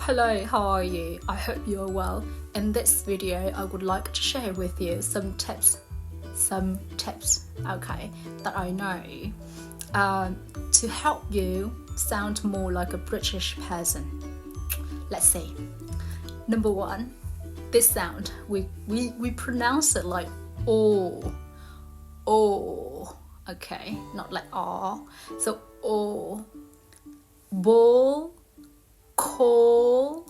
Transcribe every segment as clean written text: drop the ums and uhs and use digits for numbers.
Hello, how are you? I hope you're well. In this video, I would like to share with you some tips, okay, that I know to help you sound more like a British person. Let's see. Number one, this sound, we pronounce it like oh, okay, not like ah. So oh, ball, call,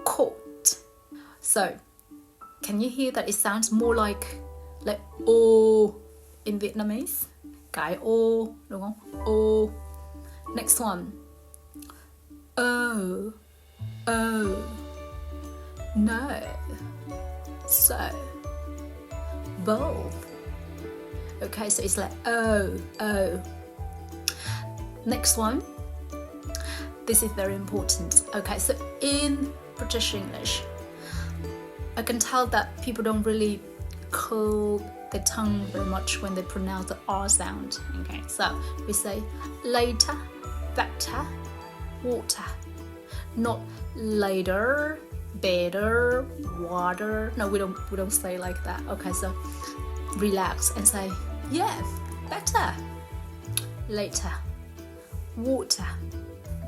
coat. So can you hear that it sounds more like ô in Vietnamese? Cái ô, đúng không? Ô. Next one. Oh. No. So. Both. Okay, so it's like oh. Next one. This is very important. Okay, so in British English, I can tell that people don't really curl their tongue very much when they pronounce the R sound. Okay, so we say later, better, water. Not later, better, water. No, we don't say like that. Okay, so relax and say yeah, better, later, water.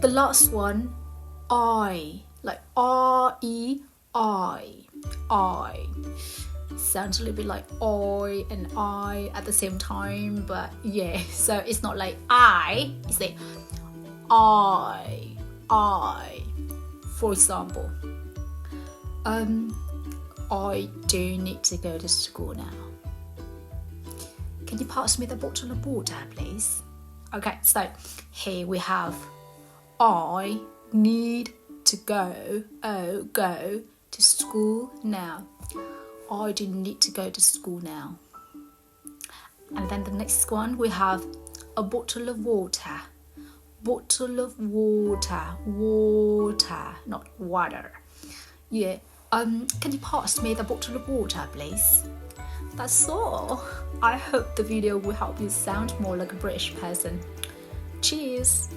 The last one, I, like I. Sounds a little bit like oi and I at the same time, but yeah, so it's not like I, it's like I. For example, I do need to go to school now. Can you pass me the bottle of water, please? Okay, so here we have I need to go to school now. I do need to go to school now. And then the next one, we have a bottle of water. Bottle of water, not water. Yeah. Can you pass me the bottle of water, please? That's all. I hope the video will help you sound more like a British person. Cheers.